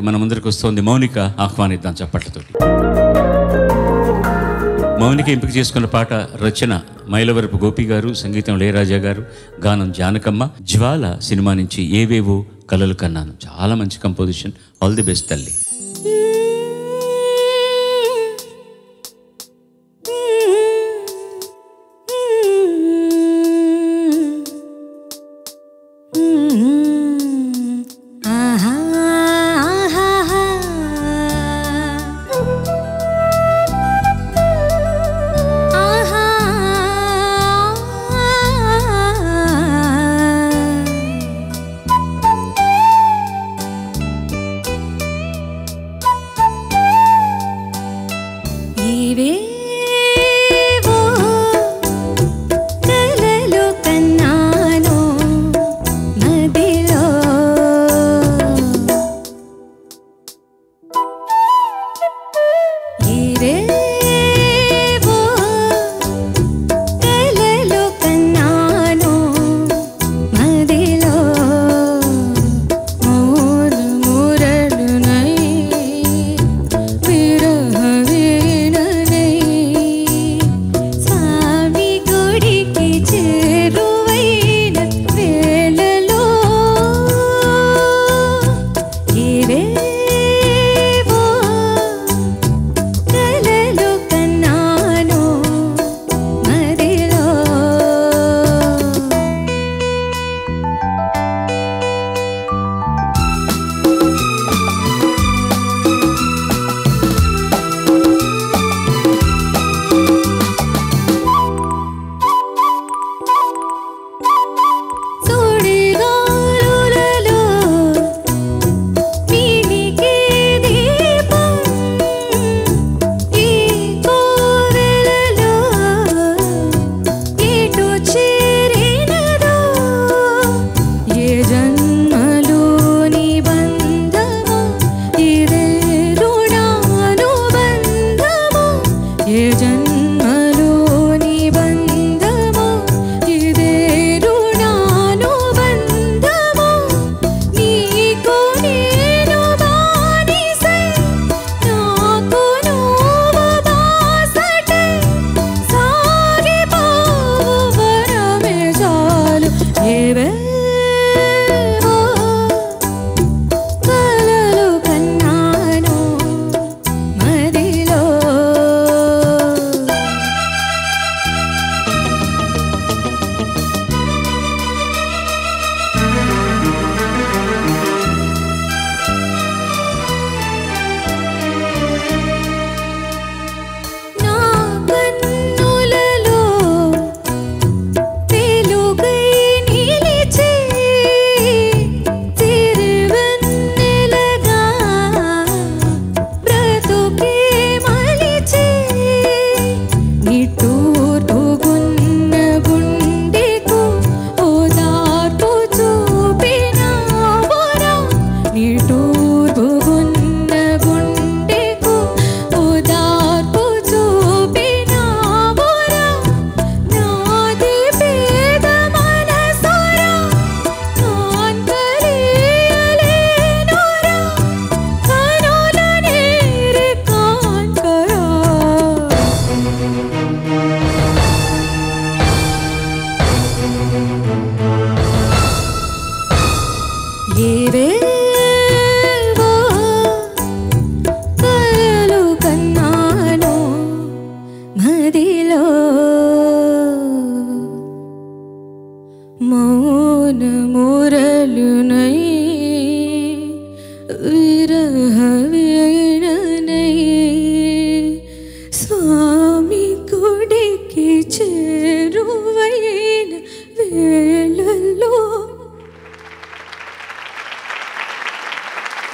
మన ముందరికి వస్తుంది మౌనిక. ఆహ్వానిద్దాం చప్పట్లతోటి. మౌనిక ఎంపిక చేసుకున్న పాట రచన మైలవరపు గోపి గారు, సంగీతం ఇళయరాజా గారు, గానం జానకమ్మ. జ్వాల సినిమా నుంచి ఏవేవో కలలు కన్నాను. చాలా మంచి కంపోజిషన్. ఆల్ ది బెస్ట్ తల్లి.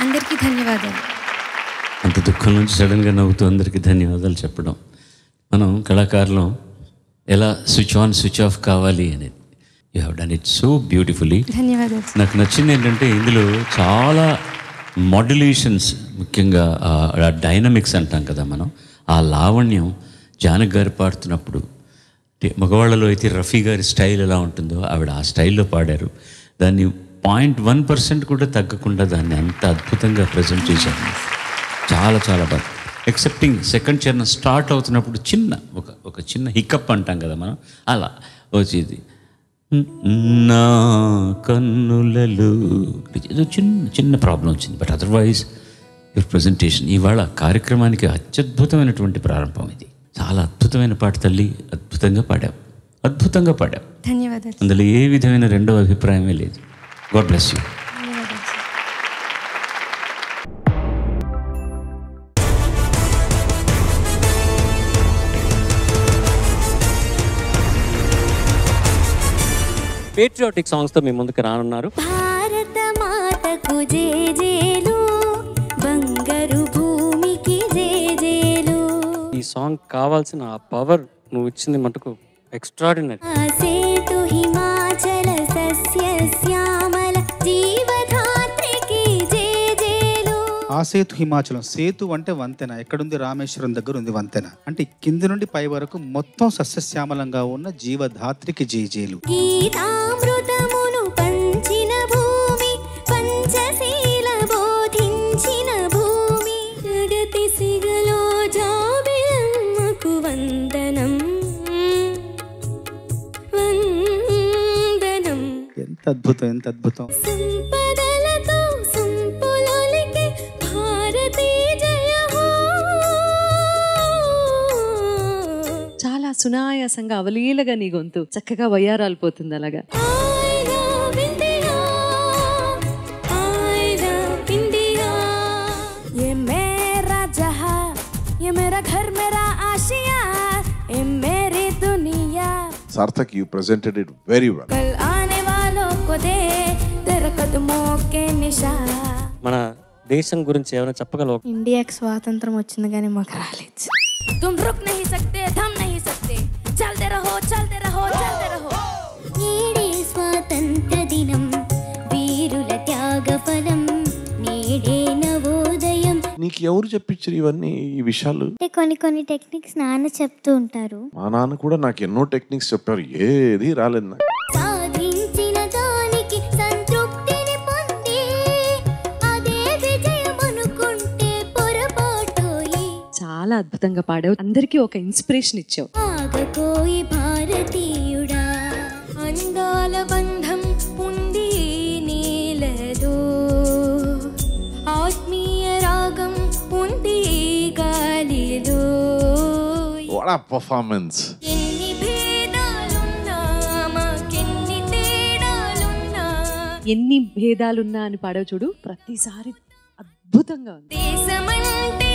అందరికీ ధన్యవాదాలు. అంత దుఃఖం నుంచి సడన్గా నవ్వుతూ అందరికీ ధన్యవాదాలు చెప్పడం. మనం కళాకారులం ఎలా స్విచ్ ఆన్ స్విచ్ ఆఫ్ కావాలి అనేది. You have done it so beautifully. ధన్యవాదాలు. నాకు నచ్చింది ఏంటంటే ఇందులో చాలా మాడ్యులేషన్స్, ముఖ్యంగా డైనమిక్స్ అంటాం కదా మనం, ఆ లావణ్యం జానకి గారు పాడుతున్నప్పుడు, మగవాళ్ళలో అయితే రఫీ గారి స్టైల్ ఎలా ఉంటుందో ఆవిడ ఆ స్టైల్లో పాడారు. దాన్ని 0.1% కూడా తగ్గకుండా దాన్ని అంత అద్భుతంగా ప్రజెంట్ చేశాను. చాలా చాలా బాగా. ఎక్సెప్టింగ్ సెకండ్ చరణం స్టార్ట్ అవుతున్నప్పుడు ఒక చిన్న హికప్ అంటాం కదా మనం, అలా వచ్చేది. నా కన్నులలో ఏదో చిన్న ప్రాబ్లం వచ్చింది. బట్ అదర్వైజ్ యువర్ ప్రజెంటేషన్ ఇవాళ కార్యక్రమానికి అత్యద్భుతమైనటువంటి ప్రారంభం. ఇది చాలా అద్భుతమైన పాట తల్లి. అద్భుతంగా పాడావు. ధన్యవాదాలు. అందులో ఏ విధమైన రెండవ అభిప్రాయమే లేదు. God bless you. ధన్యవాదాలు సార్. పేట్రియాటిక్ సాంగ్స్తో మీ ముందుకు రానున్నారు. భారత మాతకు జేజేలు, బంగారు భూమికి జేజేలు. ఈ సాంగ్ కావాల్సిన ఆ పవర్ నువ్వు ఇచ్చింది మటుకు ఎక్స్ట్రాడినరీ. సేతు హిమాచల సస్య శ్యామల జీవధాత్రికి జేజేలు. సేతు హిమాచలం. సేతు అంటే వంతెన. ఎక్కడుంది? రామేశ్వరం దగ్గర ఉంది వంతెన. అంటే కింది నుండి పై వరకు మొత్తం సస్యశ్యామలంగా ఉన్న జీవధాత్రికి జేజేలు. గీతామృతమును పంచిన భూమి, పంచశీల బోధించిన భూమి. జగతి సిగలో జాబిలమ్మకు వందనం. ఎంత అద్భుతం. సంపదలతో సంపులొలికే భారతీ జయ హో. చాలా సునాయాసంగా అవలీలగా నీ గొంతు చక్కగా వయ్యారాలు పోతుంది అలాగా. I love India, I love India. ये मेरा जहां, ये मेरा घर, मेरा आशिया, ये मेरी दुनिया. Sarthak, you presented it very well. कल आने वालों को दे तेरे कदमों के निशान. మన దేశం గురించి ఏమైనా చెప్పగలవు? ఇండియాకి స్వాతంత్రం వచ్చింది కానీ మాకు రాలేదు. तुम रुक नहीं सकते, थम नहीं सकते, चलते रहो, चलते रहो, चलते रहो. నేడే స్వాతంత్ర దినం, వీరుల త్యాగ ఫలం, నేడే నవోదయం. నీకు ఎవరు చెప్పించారు ఇవన్నీ ఈ విషయాలు? కొన్ని టెక్నిక్స్ నాన్న చెప్తూ ఉంటారు. మా నాన్న కూడా నాకు ఎన్నో టెక్నిక్స్ చెప్పారు. ఏది రాలేదు నాకు. సాధించిన దానికి సంతృప్తిని పొంది అదే విజయం అనుకుంటే పొరపాటోయి. చాలా అద్భుతంగా పాడావు. అందరికీ ఒక ఇన్స్పిరేషన్ ఇచ్చావు. ఆగకోయి భారతీయుడా, అందాల బంధం ఉంది నీలదో, ఆత్మీయ రాగం ఉంది గాలిలో. What a performance. ఎన్ని భేదాలున్నా మాకెన్ని తేడాలున్నా, ఎన్ని భేదాలున్నా అని పాడావు చూడు. ప్రతిసారి అద్భుతంగా ఉంది. దేశమంటే